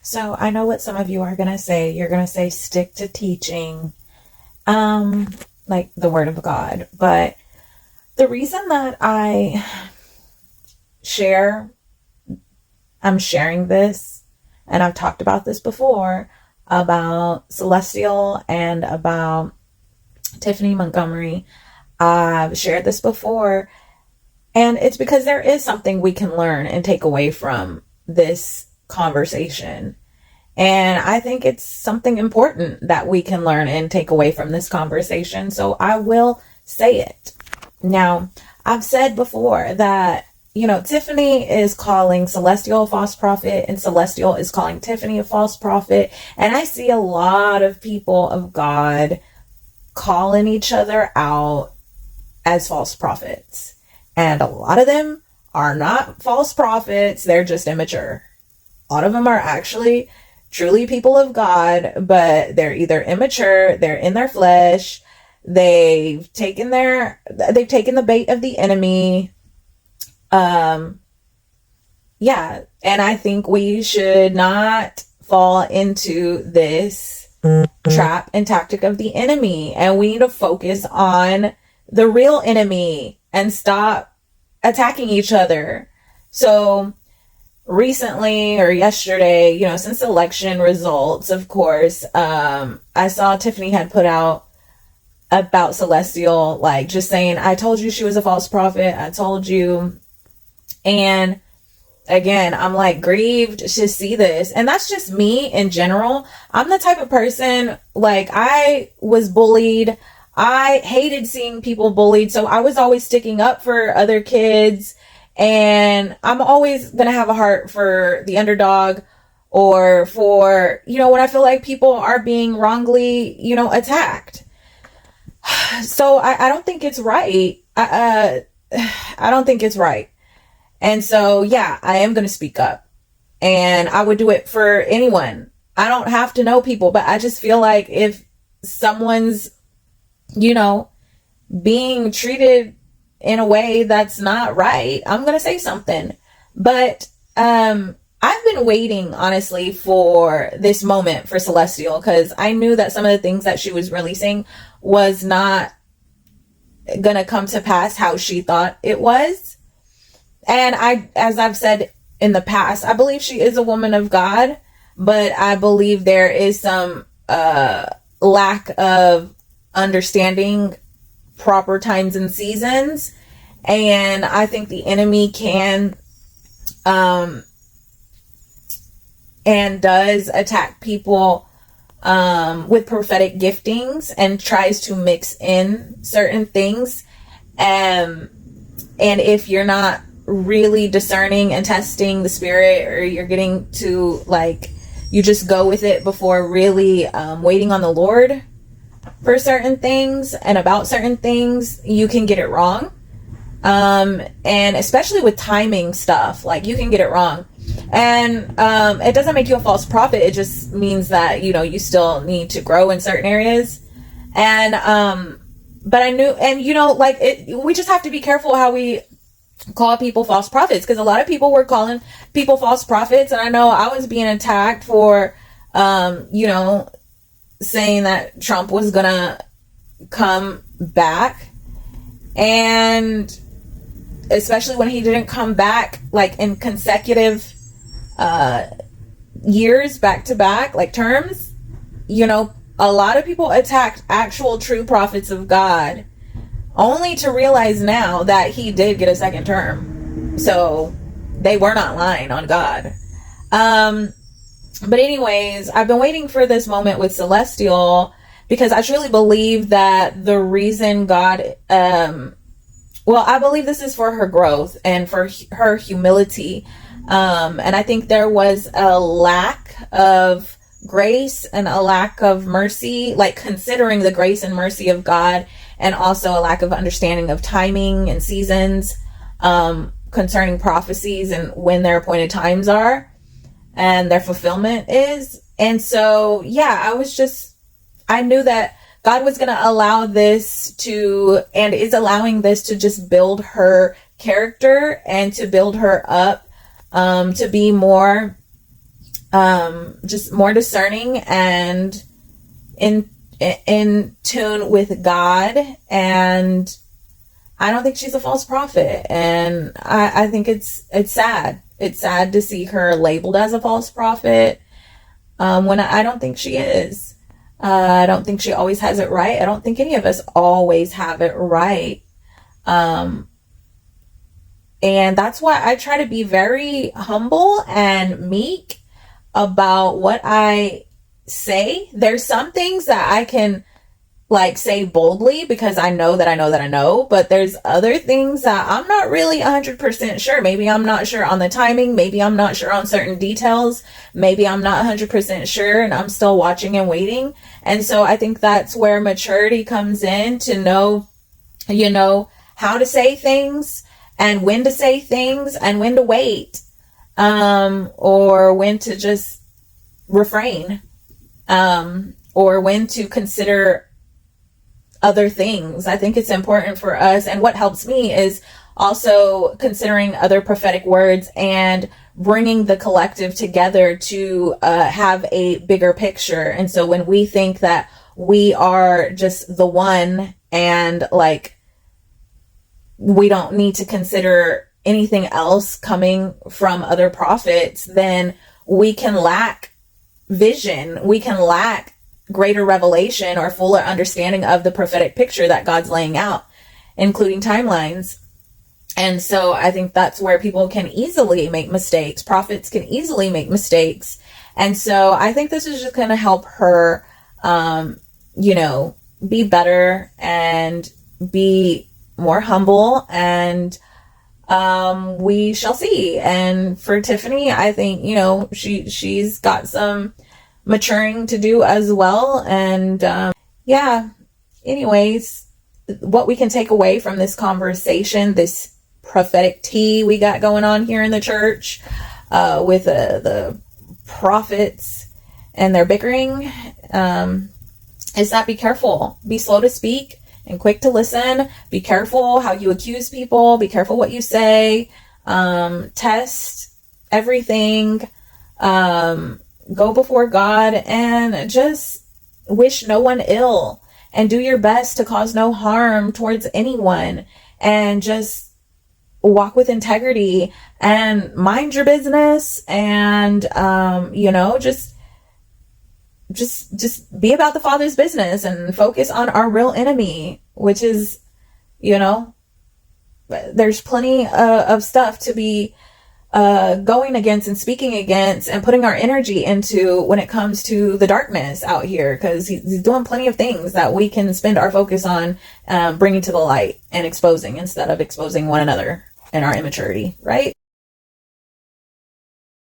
So I know what some of you are going to say. You're going to say stick to teaching, like the word of God. But the reason that share, I'm sharing this, and I've talked about this before about Celestial and about Tiffany Montgomery. I've shared this before, and it's because there is something we can learn and take away from this conversation. And I think it's something important that we can learn and take away from this conversation. So I will say it. Now, I've said before that, Tiffany is calling Celestial a false prophet and Celestial is calling Tiffany a false prophet. And I see a lot of people of God calling each other out as false prophets. And a lot of them are not false prophets. They're just immature. A lot of them are actually truly people of God, but they're either immature, they're in their flesh, they've taken the bait of the enemy. Yeah, and I think we should not fall into this trap and tactic of the enemy, and we need to focus on the real enemy and stop attacking each other. So recently or yesterday, since election results, of course, I saw Tiffany had put out about Celestial, like just saying, I told you she was a false prophet. I told you. And again, I'm like grieved to see this. And that's just me in general. I'm the type of person, like, I was bullied. I hated seeing people bullied. So I was always sticking up for other kids. And I'm always going to have a heart for the underdog, or for, when I feel like people are being wrongly, attacked. So I don't think it's right. I don't think it's right. And so, yeah, I am going to speak up, and I would do it for anyone. I don't have to know people, but I just feel like if someone's, being treated in a way that's not right, I'm going to say something. But I've been waiting, honestly, for this moment for Celestial, because I knew that some of the things that she was releasing was not going to come to pass how she thought it was. And as I've said in the past, I believe she is a woman of God, but I believe there is some lack of understanding proper times and seasons. And I think the enemy can and does attack people with prophetic giftings and tries to mix in certain things. And if you're not really discerning and testing the spirit, or you're getting to, like, you just go with it before really waiting on the Lord for certain things and about certain things, you can get it wrong. And especially with timing stuff, like, you can get it wrong. And it doesn't make you a false prophet. It just means that, you still need to grow in certain areas. And but I knew, and we just have to be careful how we call people false prophets, because a lot of people were calling people false prophets. And I know I was being attacked for saying that Trump was gonna come back, and especially when he didn't come back, like, in consecutive years back to back, like terms. A lot of people attacked actual true prophets of God, only to realize now that he did get a second term. So they were not lying on God. But anyways, I've been waiting for this moment with Celestial, because I truly believe that the reason God, I believe this is for her growth and for her humility. And I think there was a lack of grace and a lack of mercy, like considering the grace and mercy of God, and also a lack of understanding of timing and seasons, concerning prophecies and when their appointed times are and their fulfillment is. And so, yeah, I knew that God was going to allow this to, and is allowing this to just build her character and to build her up, to be more just more discerning and in tune with God. And I don't think she's a false prophet. And I think it's sad. It's sad to see her labeled as a false prophet, when I don't think she is. I don't think she always has it right. I don't think any of us always have it right. And that's why I try to be very humble and meek about what I say. There's some things that I can like say boldly because I know that I know that I know, but there's other things that I'm not really 100% sure. Maybe I'm not sure on the timing. Maybe I'm not sure on certain details. Maybe I'm not 100% sure and I'm still watching and waiting. And so I think that's where maturity comes in, to know, how to say things and when to say things and when to wait, or when to just refrain, or when to consider other things. I think it's important for us. And what helps me is also considering other prophetic words and bringing the collective together to have a bigger picture. And so when we think that we are just the one and like we don't need to consider anything else coming from other prophets, then we can lack vision. We can lack greater revelation or fuller understanding of the prophetic picture that God's laying out, including timelines. And so I think that's where people can easily make mistakes. Prophets can easily make mistakes. And so I think this is just going to help her, be better and be more humble, and we shall see. And for Tiffany, I think, she's got some maturing to do as well. And anyways, what we can take away from this conversation, this prophetic tea we got going on here in the church, with the prophets and their bickering, is that be careful, be slow to speak and quick to listen. Be careful how you accuse people. Be careful what you say. Test everything. Go before God and just wish no one ill, and do your best to cause no harm towards anyone, and just walk with integrity and mind your business, and just be about the Father's business and focus on our real enemy, which is, there's plenty of stuff to be going against and speaking against and putting our energy into when it comes to the darkness out here, because he's doing plenty of things that we can spend our focus on bringing to the light and exposing, instead of exposing one another and our immaturity, right?